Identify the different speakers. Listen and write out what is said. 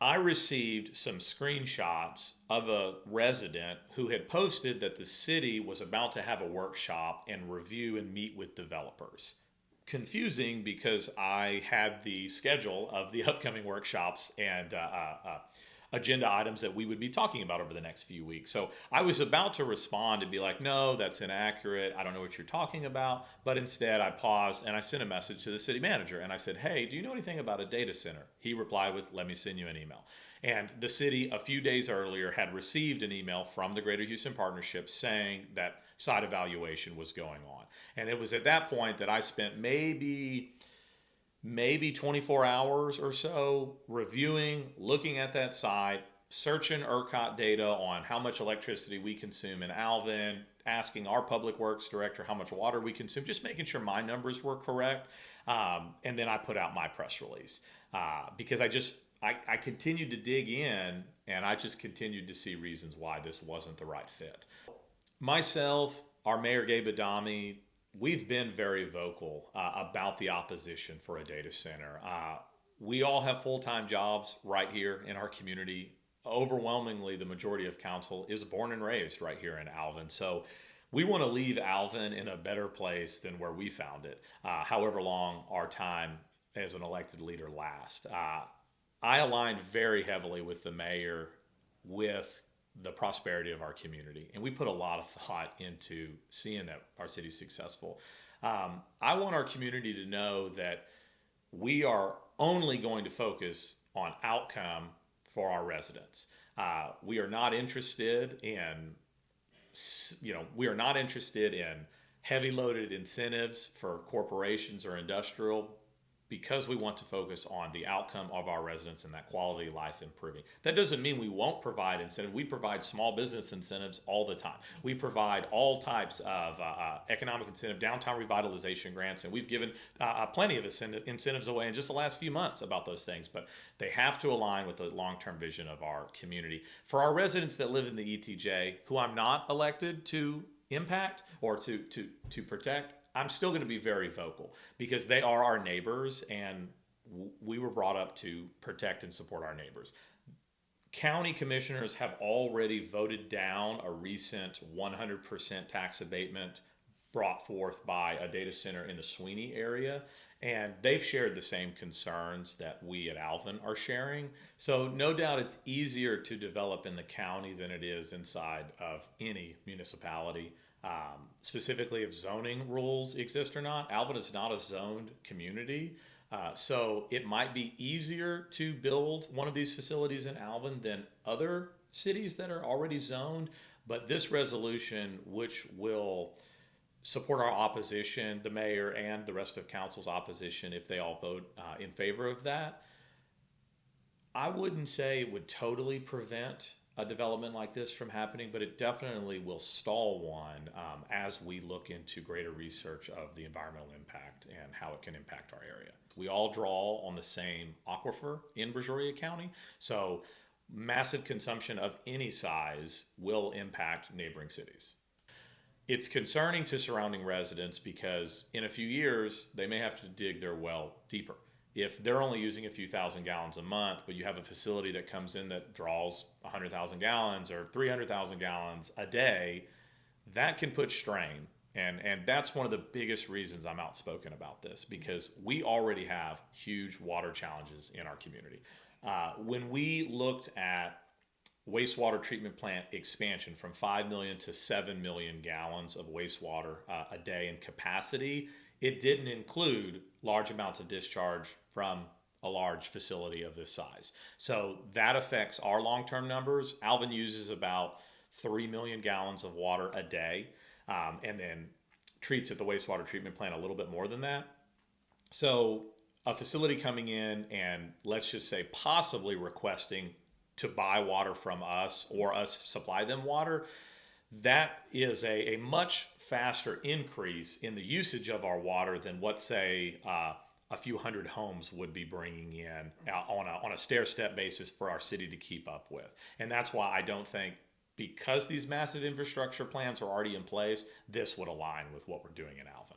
Speaker 1: I received some screenshots of a resident who had posted that the city was about to have a workshop and review and meet with developers. Confusing because I had the schedule of the upcoming workshops and agenda items that we would be talking about over the next few weeks. So I was about to respond and be like, no, that's inaccurate. I don't know what you're talking about. But instead, I paused and I sent a message to the city manager and I said, hey, do you know anything about a data center? He replied with, let me send you an email. And the city, a few days earlier, had received an email from the Greater Houston Partnership saying that site evaluation was going on. And it was at that point that I spent maybe 24 hours or so reviewing, looking at that site, searching ERCOT data on how much electricity we consume in Alvin, asking our public works director how much water we consume, just making sure my numbers were correct. And then I put out my press release because I continued to dig in and I just continued to see reasons why this wasn't the right fit. Myself, our mayor Gabe Adami, we've been very vocal about the opposition for a data center. We all have full-time jobs right here in our community. Overwhelmingly, the majority of council is born and raised right here in Alvin. So we want to leave Alvin in a better place than where we found it, however long our time as an elected leader lasts. I aligned very heavily with the mayor with the prosperity of our community. And we put a lot of thought into seeing that our city's successful. I want our community to know that we are only going to focus on outcome for our residents. We are not interested in, we are not interested in heavy loaded incentives for corporations or industrial because we want to focus on the outcome of our residents and that quality of life improving. That doesn't mean we won't provide incentive. We provide small business incentives all the time. We provide all types of economic incentive, downtown revitalization grants, and we've given plenty of incentives away in just the last few months about those things, but they have to align with the long-term vision of our community. For our residents that live in the ETJ, who I'm not elected to impact or to protect, I'm still going to be very vocal because they are our neighbors and we were brought up to protect and support our neighbors. County commissioners have already voted down a recent 100% tax abatement brought forth by a data center in the Sweeney area. And they've shared the same concerns that we at Alvin are sharing. So no doubt it's easier to develop in the county than it is inside of any municipality. Specifically if zoning rules exist or not. Alvin is not a zoned community. So it might be easier to build one of these facilities in Alvin than other cities that are already zoned. But this resolution, which will support our opposition, the mayor and the rest of council's opposition, if they all vote in favor of that, I wouldn't say it would totally prevent a development like this from happening, but it definitely will stall one as we look into greater research of the environmental impact and how it can impact our area. We all draw on the same aquifer in Brazoria County, so massive consumption of any size will impact neighboring cities. It's concerning to surrounding residents because in a few years, they may have to dig their well deeper. If they're only using a few thousand gallons a month, but you have a facility that comes in that draws 100,000 gallons or 300,000 gallons a day, that can put strain. And that's one of the biggest reasons I'm outspoken about this because we already have huge water challenges in our community. When we looked at wastewater treatment plant expansion from 5 million to 7 million gallons of wastewater a day in capacity, it didn't include large amounts of discharge from a large facility of this size. So that affects our long-term numbers. Alvin uses about 3 million gallons of water a day and then treats at the wastewater treatment plant a little bit more than that. So a facility coming in and let's just say possibly requesting to buy water from us or us supply them water, that is a much faster increase in the usage of our water than what, say, a few hundred homes would be bringing in on a stair-step basis for our city to keep up with. And that's why I don't think, because these massive infrastructure plans are already in place, this would align with what we're doing in Alvin.